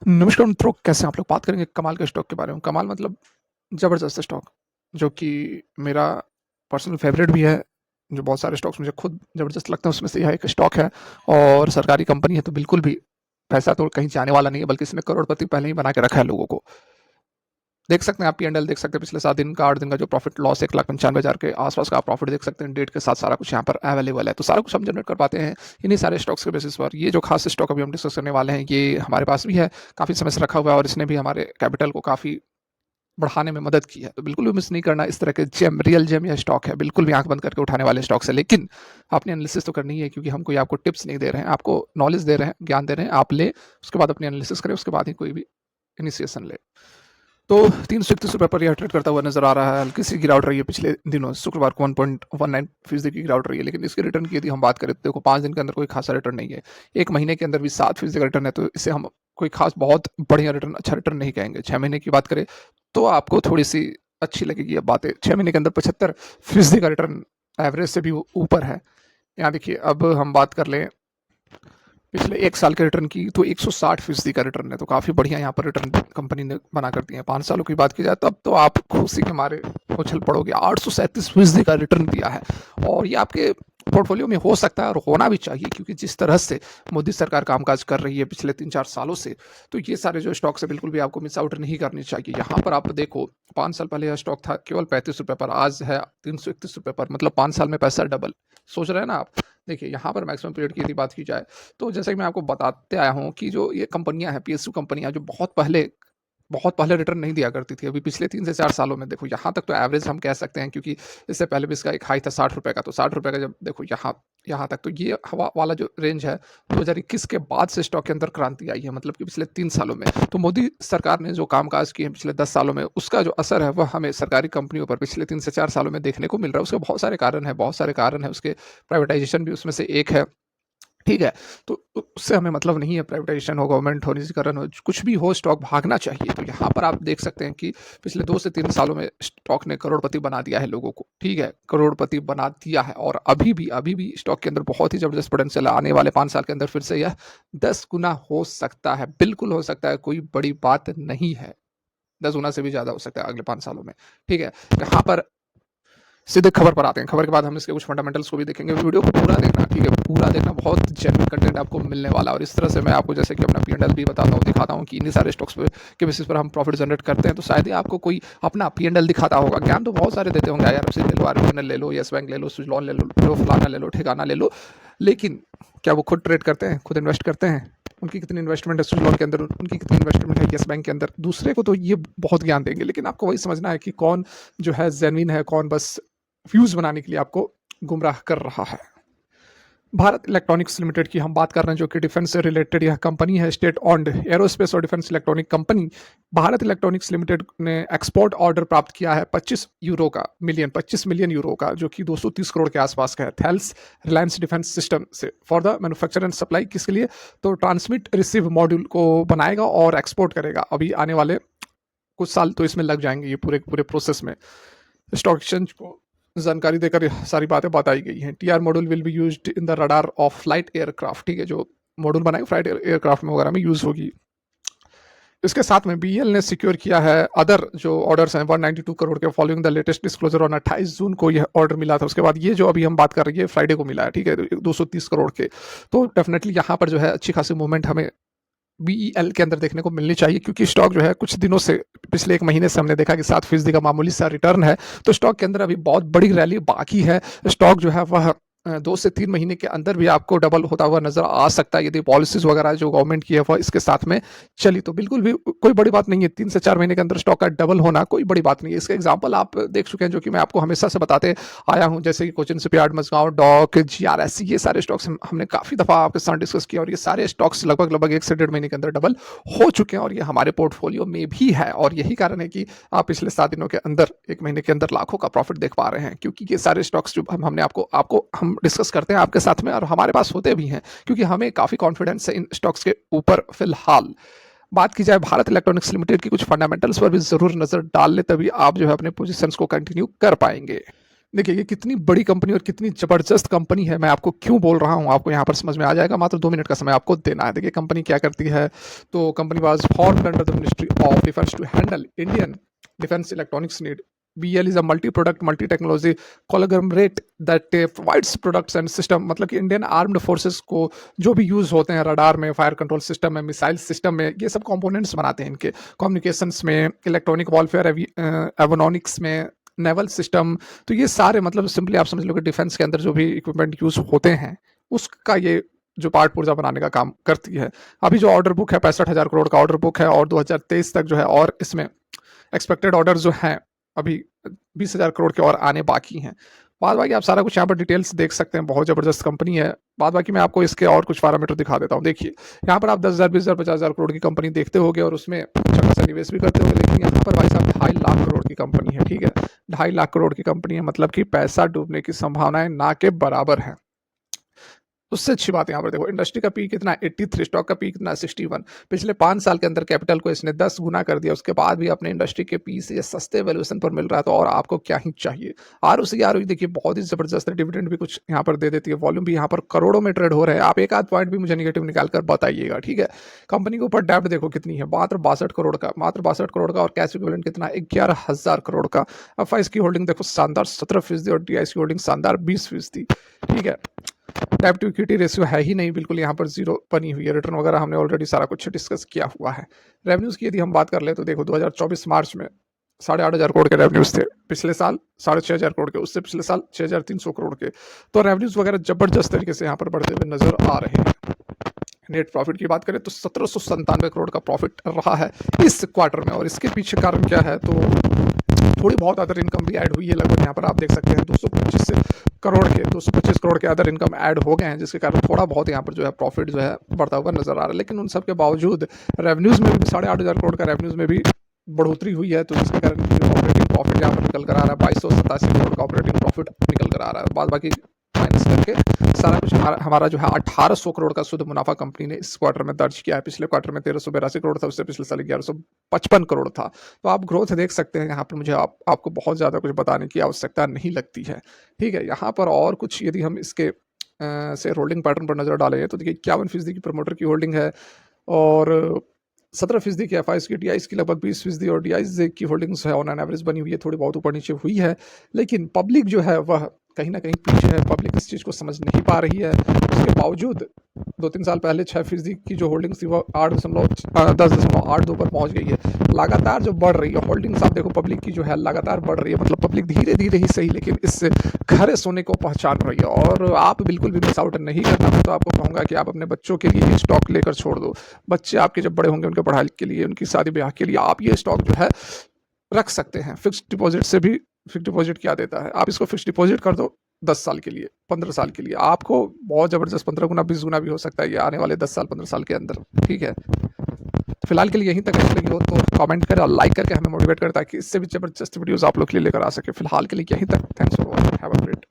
नमस्कार मित्रों, कैसे हैं आप लोग? बात करेंगे कमाल के स्टॉक के बारे में। कमाल मतलब ज़बरदस्त स्टॉक, जो कि मेरा पर्सनल फ़ेवरेट भी है। जो बहुत सारे स्टॉक्स मुझे खुद ज़बरदस्त लगते हैं, उसमें से यह एक स्टॉक है और सरकारी कंपनी है, तो बिल्कुल भी पैसा तो कहीं जाने वाला नहीं है, बल्कि इसने करोड़पति पहले ही बना के रखा है लोगों को। देख सकते हैं आप पी&एल देख सकते हैं, पिछले 7 दिन का, 8 दिन का जो प्रॉफ़िट लॉस 1,95,000 के आस-पास का आप प्रॉफ़िट देख सकते हैं। डेट के साथ सारा कुछ यहाँ पर अवेलेबल है, तो सारा कुछ हम जनरेट कर पाते हैं इन्हीं सारे स्टॉक्स के बेसिस पर। ये जो खास स्टॉक अभी हम डिस्कस करने वाले हैं, ये हमारे पास भी है, काफ़ी समय से रखा हुआ है और इसने भी हमारे कैपिटल को काफ़ी बढ़ाने में मदद की है। तो बिल्कुल भी मिस नहीं करना, इस तरह के जेम, रियल जेम या स्टॉक है, बिल्कुल भी आँख बंद करके उठाने वाले स्टॉक्स है। लेकिन आपने एनालिसिस तो करनी है, क्योंकि हम कोई आपको टिप्स नहीं दे रहे हैं, आपको नॉलेज दे रहे हैं, ज्ञान दे रहे हैं, आप लें, उसके बाद अपनी एनालिसिस करें, उसके बाद ही कोई भी इनिशिएशन लें। तो ₹331 पर यह ट्रेड करता हुआ नजर आ रहा है। हल्की सी गिरावट रही है पिछले दिनों, शुक्रवार को 1.19% की गिरावट रही है, लेकिन इसके रिटर्न की यदि हम बात करें तो देखो 5 दिन के अंदर कोई खासा रिटर्न नहीं है। 1 महीने के अंदर भी 7% का रिटर्न है, तो इसे हम कोई खास बहुत बढ़िया रिटर्न, अच्छा रिटर्न नहीं कहेंगे। 6 महीने की बात करें तो आपको थोड़ी-सी अच्छी लगेगी ये बातें। 6 महीने के अंदर 75% का रिटर्न एवरेज से भी ऊपर है। यहाँ देखिए, अब हम बात कर लें पिछले 1 साल के रिटर्न की, तो 160% का रिटर्न है, तो काफ़ी बढ़िया यहाँ पर रिटर्न कंपनी ने बना कर दिए हैं। 5 सालों की बात की जाए तब तो आप खुशी के मारे उछल पड़ोगे। 837% का रिटर्न दिया है और ये आपके पोर्टफोलियो में हो सकता है और होना भी चाहिए, क्योंकि जिस तरह से मोदी सरकार कामकाज कर रही है पिछले 3-4 सालों से, तो ये सारे जो स्टॉक्स है बिल्कुल भी आपको मिस आउट नहीं करनी चाहिए। यहाँ पर आप देखो, 5 साल पहले यह स्टॉक था केवल ₹35 पर, आज है ₹331 पर, मतलब 5 साल में पैसा डबल। सोच रहे हैं ना आप? देखिए, यहाँ पर मैक्सिमम पीरियड की यदि बात की जाए, तो जैसा कि मैं आपको बताते आया हूँ कि जो ये कंपनियाँ हैं, पीएसयू कंपनियाँ, जो बहुत पहले रिटर्न नहीं दिया करती थी। अभी पिछले 3 से 4 सालों में देखो, यहाँ तक तो एवरेज हम कह सकते हैं, क्योंकि इससे पहले भी इसका एक हाई था ₹60 का, तो ₹60 का जब देखो यहाँ यहाँ तक, तो ये हवा वाला जो रेंज है, 2021 के बाद से स्टॉक के अंदर क्रांति आई है, मतलब कि पिछले 3 सालों में। तो मोदी सरकार ने जो कामकाज किए हैं पिछले 10 सालों में, उसका जो असर है, वह हमें सरकारी कंपनियों पर पिछले 3 से 4 सालों में देखने को मिल रहा है। उसके बहुत सारे कारण हैं, उसके प्राइवेटाइज़ेशन भी उसमें से एक है। ठीक है? तो उससे हमें मतलब नहीं है, प्राइवेटाइज़ेशन हो, गवर्नमेंट हो, निजीकरण हो, कुछ भी हो, स्टॉक भागना चाहिए। तो यहाँ पर आप देख सकते हैं कि पिछले 2 से 3 सालों में स्टॉक ने करोड़पति बना दिया है लोगों को, ठीक है? करोड़पति बना दिया है और अभी भी स्टॉक के अंदर बहुत ही ज़बरदस्त पोटेंशियल है। आने वाले 5 साल के अंदर फिर से यह 10 गुना हो सकता है, बिल्कुल हो सकता है, कोई बड़ी बात नहीं है। 10 गुना से भी ज़्यादा हो सकता है अगले 5 सालों में, ठीक है? यहाँ पर सीधे खबर पर आते हैं। खबर के बाद हम इसके कुछ फंडामेंटल्स को भी देखेंगे। वीडियो को पूरा देखना, ठीक है? पूरा देखना, बहुत जेन्युइन कंटेंट आपको मिलने वाला है और इस तरह से मैं आपको जैसे कि अपना पी&एल भी बताता हूँ, दिखाता हूँ कि इन्हीं सारे स्टॉक्स पे के बेसिस पर हम प्रॉफिट जनरेट करते हैं, तो शायद ही आपको कोई अपना पी&एल दिखाता होगा। ज्ञान तो बहुत सारे देते होंगे, आईआरएफसी ले लो, आरबीएल ले लो, येस बैंक ले लो, सुज़लोन ले लो, फलाना ले लो, ठिकाना ले लो। लेकिन क्या वो खुद ट्रेड करते हैं? खुद इन्वेस्ट करते हैं? उनकी कितनी इन्वेस्टमेंट है सुज़लोन के अंदर, उनकी कितनी इन्वेस्टमेंट है येस बैंक के अंदर? दूसरे को तो ये बहुत ज्ञान देंगे, लेकिन आपको वही समझना है कि कौन जो है जेन्युइन है, कौन बस व्यूज बनाने के लिए आपको गुमराह कर रहा है। भारत इलेक्ट्रॉनिक्स लिमिटेड की हम बात कर रहे हैं, जो कि डिफेंस से रिलेटेड यह कंपनी है, स्टेट ऑन्ड एरोस्पेस और defence electronic company. Bharat electronics limited ने एक्सपोर्ट ऑर्डर प्राप्त किया है 25 मिलियन यूरो का, जो कि 230 करोड़ के आसपास का है, थैल्स रिलायंस डिफेंस सिस्टम से, for the manufacture and supply. किसके लिए? तो ट्रांसमिट रिसीव मॉड्यूल को बनाएगा और एक्सपोर्ट करेगा। अभी आने वाले कुछ साल तो इसमें लग जाएंगे, ये पूरे पूरे प्रोसेस में। स्टॉक एक्सचेंज को जानकारी देकर सारी बातें बताई गई हैं। TR module will be used in the radar of flight aircraft, ठीक है? जो मॉड्यूल बनाएंगे फ्लाइट एयरक्राफ्ट में वगैरह में यूज होगी। इसके साथ में बीएल ने सिक्योर किया है अदर जो ऑर्डर्स हैं 192 करोड़ के, following the latest disclosure on 28 जून को यह ऑर्डर मिला था। उसके बाद ये जो अभी हम बात कर रहे हैं, फ्राइडे को मिला है, ठीक है? 230 करोड़ के। तो डेफिनेटली यहाँ पर जो है अच्छी खासी मूवमेंट हमें बीईएल के अंदर देखने को मिलनी चाहिए, क्योंकि स्टॉक जो है कुछ दिनों से, पिछले 1 महीने से हमने देखा कि 7% का मामूली सा रिटर्न है। तो स्टॉक के अंदर अभी बहुत बड़ी रैली बाकी है। स्टॉक जो है वह 2 से 3 महीने के अंदर भी आपको डबल होता हुआ नजर आ सकता है, यदि पॉलिसीज वगैरह जो गवर्नमेंट की है वह इसके साथ में चली, तो बिल्कुल भी कोई बड़ी बात नहीं है। 3 से 4 महीने के अंदर स्टॉक का डबल होना कोई बड़ी बात नहीं है। इसका एग्जाम्पल आप देख चुके हैं, जो कि मैं आपको हमेशा से बताते आया हूँ, जैसे कि Cochin shipyard, Mazagon dock, GRS, ये सारे स्टॉक्स हमने काफी दफा आपके साथ डिस्कस किया और ये सारे स्टॉक्स लगभग लगभग 1 से 1.5 महीने के अंदर डबल हो चुके हैं और ये हमारे पोर्टफोलियो में भी है। और यही कारण है कि आप पिछले 7 दिनों के अंदर, 1 महीने के अंदर लाखों का प्रॉफिट देख पा रहे हैं, क्योंकि ये सारे स्टॉक्स जो हमने आपको आपको हम डिस्कस करते हैं आपके साथ में, और हमारे पास होते भी हैं, क्योंकि हमें काफी कॉन्फिडेंस है इन स्टॉक्स के ऊपर। फिलहाल बात की जाए भारत इलेक्ट्रॉनिक्स लिमिटेड की, कुछ फंडामेंटल्स पर भी जरूर नजर डाल ले, तभी आप जो है अपने पोजीशंस को कंटिन्यू कर पाएंगे। देखिए, ये कितनी बड़ी कंपनी और कितनी ज़बरदस्त कंपनी है, मैं आपको क्यों बोल रहा हूँ, आपको यहाँ पर समझ में आ जाएगा। मात्र 2 मिनट का समय आपको देना है। देखिए, कंपनी क्या करती है, तो company was formed under the ministry of defence to handle Indian defence electronics need. BL is a multi product, multi technology conglomerate that provides products and system. मतलब कि इंडियन आर्म्ड फोर्सेस को जो भी use होते हैं radar में, fire control system में, missile system में, ये सब कंपोनेंट्स बनाते हैं इनके। कम्युनिकेशंस में, इलेक्ट्रॉनिक वॉरफेयर, एवियोनिक्स में, नेवल सिस्टम, तो ये सारे मतलब सिंपली आप समझ लो कि डिफेंस के अंदर जो भी इक्विपमेंट यूज होते हैं उसका ये जो पार्ट पुर्जा बनाने का काम करती है। अभी जो ऑर्डर बुक है 65,000 करोड़ का ऑर्डर बुक है, और 2023 तक जो है, और इसमें एक्सपेक्टेड ऑर्डर जो हैं अभी 20,000 करोड़ के और आने बाकी हैं। बाद बाकी आप सारा कुछ यहाँ पर डिटेल्स देख सकते हैं, बहुत ज़बरदस्त कंपनी है। बाद बाकी मैं आपको इसके और कुछ पैरामीटर दिखा देता हूँ। देखिए, यहाँ पर आप 10,000, 20,000, 50,000 करोड़ की कंपनी देखते होगे और उसमें अच्छा खासा निवेश भी करते होगे, लेकिन यहाँ पर भाई साहब 2.5 लाख करोड़ की कंपनी है। ठीक है, 2.5 लाख करोड़ की कंपनी है, मतलब कि पैसा डूबने की संभावनाएं ना के बराबर है। उससे अच्छी बात यहाँ पर देखो, इंडस्ट्री का पी कितना है 83, स्टॉक का पी कितना है 61। पिछले 5 साल के अंदर कैपिटल को इसने 10 गुना कर दिया, उसके बाद भी अपने इंडस्ट्री के पी से सस्ते वैल्यूएशन पर मिल रहा है, तो और आपको क्या ही चाहिए। आर देखिए बहुत ही जबरदस्त है, डिविडेंड भी कुछ यहाँ पर दे देती है, वॉल्यूम भी यहाँ पर करोड़ों में ट्रेड हो रहे हैं। आप एक आध पॉइंट भी मुझे निगेटिव निकाल कर बताइएगा, ठीक है। कंपनी के ऊपर डेब्ट देखो कितनी है, मात्र 62 करोड़ का, मात्र 62 करोड़ का, और कैश इक्विवेलेंट कितना 11,000 करोड़ का। एफआईएस की होल्डिंग देखो शानदार 17%, और डीआईएस की होल्डिंग शानदार 20%, ठीक है। डेब्ट टू इक्विटी रेशियो है ही नहीं, बिल्कुल यहाँ पर जीरो बनी हुई है। रिटर्न वगैरह हमने ऑलरेडी सारा कुछ डिस्कस किया हुआ है। रेवेन्यूज की यदि हम बात कर ले तो देखो 2024 मार्च में 8,500 करोड़ के रेवेन्यूज थे, पिछले साल 6,500 करोड़ के, उससे पिछले साल 6,300 करोड़ के। तो रेवेन्यूज वगैरह जबरदस्त तरीके से यहाँ पर बढ़ते हुए नजर आ रहे हैं। नेट प्रॉफिट की बात करें तो 1797 करोड़ का प्रॉफिट रहा है इस क्वार्टर में, और इसके पीछे कारण क्या है, तो थोड़ी बहुत अदर इनकम भी ऐड हुई है। लगभग यहाँ पर आप देख सकते हैं 225 करोड़ के अदर इनकम ऐड हो गए हैं, जिसके कारण थोड़ा बहुत यहाँ पर जो है प्रॉफिट जो है बढ़ता हुआ नजर आ रहा है। लेकिन उन सब के बावजूद रेवेन्यूज में भी 8,500 करोड़ का रेवेन्यूज में भी बढ़ोतरी हुई है, तो जिसके कारण ऑपरेटिंग प्रॉफिट यहाँ पर निकल कर आ रहा है 2,287 करोड़ का ऑपरेटिंग प्रॉफिट निकल कर आ रहा है। बाद बाकी माइनस करके सारा कुछ हमारा जो है 1,800 करोड़ का शुद्ध मुनाफा कंपनी ने इस क्वार्टर में दर्ज किया है। पिछले क्वार्टर में 1,382 करोड़ था, उससे पिछले साल 1,155 करोड़ था। तो आप ग्रोथ देख सकते हैं यहाँ पर, मुझे आपको बहुत ज़्यादा कुछ बताने की आवश्यकता नहीं लगती है, ठीक है। यहाँ पर और कुछ यदि हम इसके से होल्डिंग पैटर्न पर नजर डालें तो देखिए 51% की प्रमोटर की होल्डिंग है, और 17% की एफ की, डी की लगभग 20% और डी की होल्डिंग्स है ऑन एन एवरेज बनी हुई है, थोड़ी बहुत ऊपर नीचे हुई है। लेकिन पब्लिक जो है वह कहीं ना कहीं पीछे है, पब्लिक इस चीज़ को समझ नहीं पा रही है। उसके बावजूद 2-3 साल पहले 6% की जो होल्डिंग्स थी वो 10.82 पर पहुंच गई है। लगातार जो बढ़ रही है होल्डिंग्स, आप देखो पब्लिक की जो है लगातार बढ़ रही है, मतलब पब्लिक धीरे धीरे ही सही लेकिन इस खरे सोने को पहचान रही है। और आप बिल्कुल भी मिस आउट नहीं करना, मैं तो आपको कहूँगा कि आप अपने बच्चों के लिए स्टॉक लेकर छोड़ दो। बच्चे आपके जब बड़े होंगे, उनके पढ़ाई के लिए, उनकी शादी ब्याह के लिए आप ये स्टॉक जो है रख सकते हैं। फिक्स डिपॉजिट से भी, फिक्स डिपॉजिट क्या देता है, आप इसको फिक्स डिपॉजिट कर दो 10 साल के लिए, 15 साल के लिए, आपको बहुत ज़बरदस्त 15 गुना 20 गुना भी हो सकता है ये आने वाले 10 साल 15 साल के अंदर, ठीक है। फिलहाल के लिए यहीं तक अच्छी लगी हो तो कमेंट करें और लाइक करके हमें मोटिवेट करें, ताकि इससे भी ज़बरदस्त वीडियोस आप लोग के लिए लेकर आ सके। फिलहाल के लिए यहीं तक, thanks for watching, have a great